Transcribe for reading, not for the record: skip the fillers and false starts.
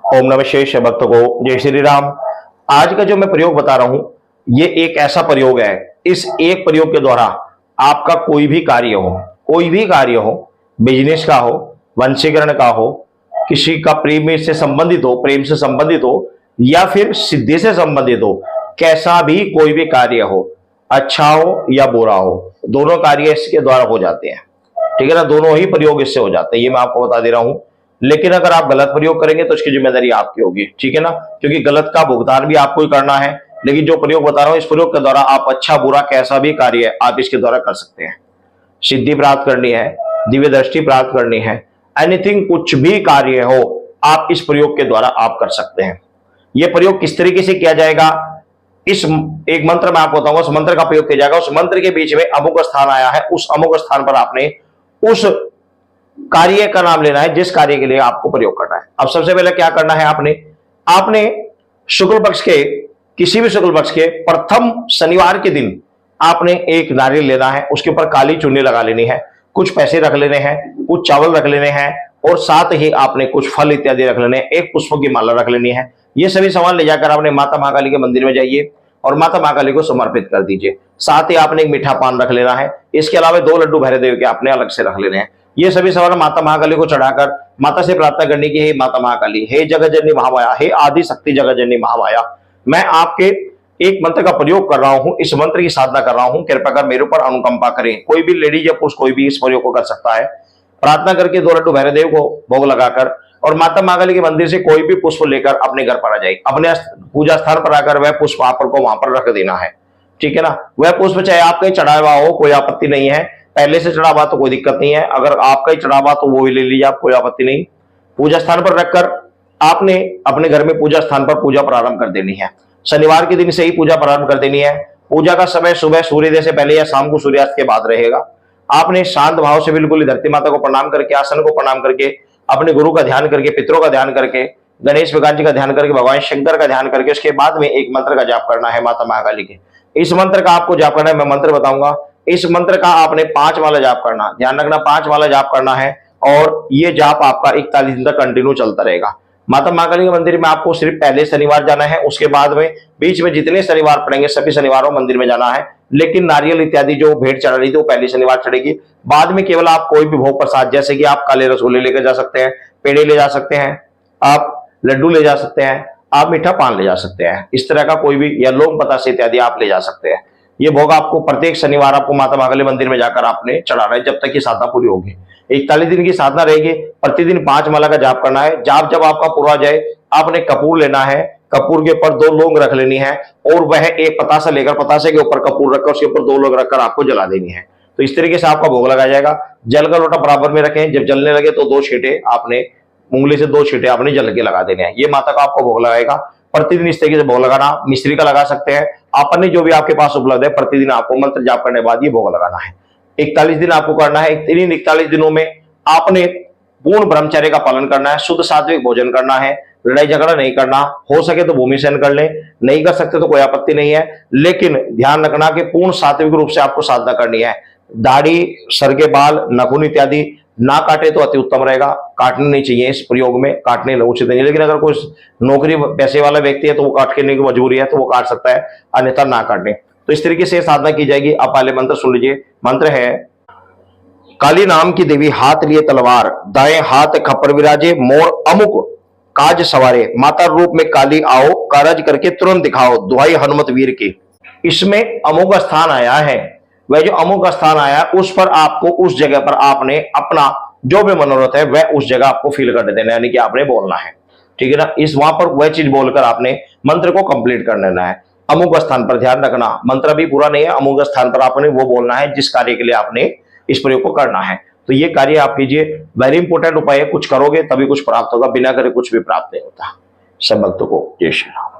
ओम नमः शिवाय भक्तों को जय श्री राम। आज का जो मैं प्रयोग बता रहा हूं, ये एक ऐसा प्रयोग है, इस एक प्रयोग के द्वारा आपका कोई भी कार्य हो, बिजनेस का हो, वंशीकरण का हो, किसी का प्रेम से संबंधित हो या फिर सिद्धि से संबंधित हो, कैसा भी कोई भी कार्य हो, अच्छा हो या बुरा हो, दोनों कार्य इसके द्वारा हो जाते हैं। ठीक है ना, दोनों ही प्रयोग इससे हो जाते हैं, ये मैं आपको बता दे रहा हूं। लेकिन अगर आप गलत प्रयोग करेंगे तो इसकी जिम्मेदारी आपकी होगी। ठीक है ना, क्योंकि गलत का भुगतान भी आपको ही करना है। लेकिन जो प्रयोग बता रहा हूं, इस प्रयोग के द्वारा आप अच्छा बुरा कैसा भी कार्य आप इसके द्वारा कर सकते हैं। सिद्धि प्राप्त करनी है, दिव्य दृष्टि प्राप्त करनी है, एनीथिंग, कुछ भी कार्य हो, आप इस प्रयोग के द्वारा आप कर सकते हैं। यह प्रयोग किस तरीके से किया जाएगा, इस एक मंत्र में आपको बताऊंगा। उस मंत्र का प्रयोग किया जाएगा। उस मंत्र के बीच में अमुक स्थान आया है, उस अमुक स्थान पर आपने उस कार्य का नाम लेना है जिस कार्य के लिए आपको प्रयोग करना है। अब सबसे पहले क्या करना है, आपने शुक्ल पक्ष के, किसी भी शुक्ल पक्ष के प्रथम शनिवार के दिन आपने एक नारियल लेना है, उसके ऊपर काली चुन्नी लगा लेनी है, कुछ पैसे रख लेने हैं, कुछ चावल रख लेने हैं और साथ ही आपने कुछ फल इत्यादि रख लेने हैं, एक पुष्प की माला रख लेनी है। ये सभी सामान ले जाकर आपने माता महाकाली के मंदिर में जाइए और माता महाकाली को समर्पित कर दीजिए। साथ ही आपने एक मीठा पान रख लेना है। इसके अलावा 2 लड्डू भैरवदेव के आपने अलग से रख लेने हैं। ये सभी सामान माता महाकाली को चढ़ाकर माता से प्रार्थना करनी की, हे माता महाकाली, हे जगतजननी महामाया, हे आदि शक्ति जगतजननी महामाया, मैं आपके एक मंत्र का प्रयोग कर रहा हूं, इस मंत्र की साधना कर रहा हूं, कृपया कर मेरे ऊपर अनुकंपा करें। कोई भी लेडीज या पुरुष कोई भी इस प्रयोग को कर सकता है। प्रार्थना करके 2 लड्डू भैरवदेव को भोग लगाकर और माता महाकाली के मंदिर से कोई भी पुष्प लेकर अपने घर पर आ जाए। अपने पूजा स्थान पर आकर वह पुष्प आपको वहां पर रख देना है। ठीक है ना, वह पुष्प चाहे आपका चढ़ा हुआ हो, कोई आपत्ति नहीं है। पहले से चढ़ा हुआ तो कोई दिक्कत नहीं है, अगर आपका ही चढ़ा हुआ तो वो ही ले लीजिए, आप, कोई आपत्ति नहीं। पूजा स्थान पर रखकर आपने अपने घर में पूजा स्थान पर पूजा प्रारंभ कर देनी है। शनिवार के दिन से ही पूजा प्रारंभ कर देनी है। पूजा का समय सुबह सूर्योदय से पहले या शाम को सूर्यास्त के बाद रहेगा। आपने शांत भाव से बिल्कुल धरती माता को प्रणाम करके, आसन को प्रणाम करके, अपने गुरु का ध्यान करके, पितरों का ध्यान करके, गणेश भगवान जी का ध्यान करके, भगवान शंकर का ध्यान करके, उसके बाद में एक मंत्र का जाप करना है माता महाकाली के। इस मंत्र का आपको जाप करना है, मैं मंत्र बताऊंगा। इस मंत्र का आपने 5 माला जाप करना, ध्यान रखना, 5 माला जाप करना है और ये जाप आपका 41 दिन तक कंटिन्यू चलता रहेगा। माता महाकाली के मंदिर में आपको सिर्फ पहले शनिवार जाना है, उसके बाद में बीच में जितने शनिवार पड़ेंगे सभी शनिवारों मंदिर में जाना है। लेकिन नारियल इत्यादि जो भेंट चढ़ा रही थी वो पहले शनिवार चढ़ेगी। बाद में केवल आप कोई भी भोग प्रसाद, जैसे कि आप काले रसगुल्ले लेकर जा सकते हैं, पेड़े ले जा सकते हैं, आप लड्डू ले जा सकते हैं, आप मीठा पान ले जा सकते हैं, इस तरह का कोई भी, या लौंग बतासे इत्यादि आप ले जा सकते हैं। ये भोग आपको प्रत्येक शनिवार आपको माता महाकाली मंदिर में जाकर आपने चढ़ाना है, जब तक ये साधना पूरी होगी। 41 दिन की साधना रहेगी। प्रतिदिन 5 माला का जाप करना है। जाप जब आपका पूरा हो जाए, आपने कपूर लेना है, कपूर के ऊपर 2 लौंग रख लेनी है और वह एक पतासा लेकर, पतासे के ऊपर कपूर रखकर उसके ऊपर 2 लौंग रखकर आपको जला देनी है। तो इस तरीके से आपका भोग लगाया जाएगा। जल का लोटा बराबर में रखें, जब जलने लगे तो 2 छींटे आपने उंगली से 2 छींटे आपने जल के लगा देने हैं। ये माता का आपको भोग लगाएगा। प्रतिदिन इस तरीके से भोग लगाना, मिश्री का लगा सकते हैं, अपने जो भी आपके पास उपलब्ध है, प्रतिदिन आपको मंत्र जाप करने के बाद ये भोग लगाना है। 41 दिन आपको करना है। इन 41 दिनों में आपने पूर्ण ब्रह्मचर्य का पालन करना है, शुद्ध सात्विक भोजन करना है, लड़ाई झगड़ा नहीं करना, हो सके तो भूमि सहन कर ले, नहीं कर सकते तो कोई आपत्ति नहीं है। लेकिन ध्यान रखना कि पूर्ण सात्विक रूप से आपको साधना करनी है। दाढ़ी, सर के बाल, नाखून इत्यादि ना काटे तो अति उत्तम रहेगा। काटने नहीं चाहिए, इस प्रयोग में काटने उचित नहीं। लेकिन अगर कोई नौकरी पैसे वाला व्यक्ति है तो वो काट के की मजबूरी है तो वो काट सकता है, अन्यथा ना काटने। तो इस तरीके से साधना की जाएगी। आप पहले मंत्र सुन लीजिए। मंत्र है, काली नाम की देवी हाथ लिए तलवार, दाएं हाथ खप्पर विराजे, मोर अमुक काज सवारे, माता रूप में काली आओ, कारज करके तुरंत दिखाओ, दुहाई हनुमत वीर की। इसमें अमुक स्थान आया है, वह जो अमुक स्थान आया उस पर आपको, उस जगह पर आपने अपना जो भी मनोरथ है वह उस जगह आपको फील कर देना, यानी कि आपने बोलना है। ठीक है ना, इस वहां पर वह चीज बोलकर आपने मंत्र को कंप्लीट कर लेना है। अमुक स्थान पर ध्यान रखना, मंत्र भी पूरा नहीं है, अमुक स्थान पर आपने वो बोलना है जिस कार्य के लिए आपने इस प्रयोग को करना है। तो ये कार्य आप कीजिए। वेरी इंपॉर्टेंट उपाय है, कुछ करोगे तभी कुछ प्राप्त होगा, बिना करे कुछ भी प्राप्त नहीं होता। सब भक्तों को जय श्री राम।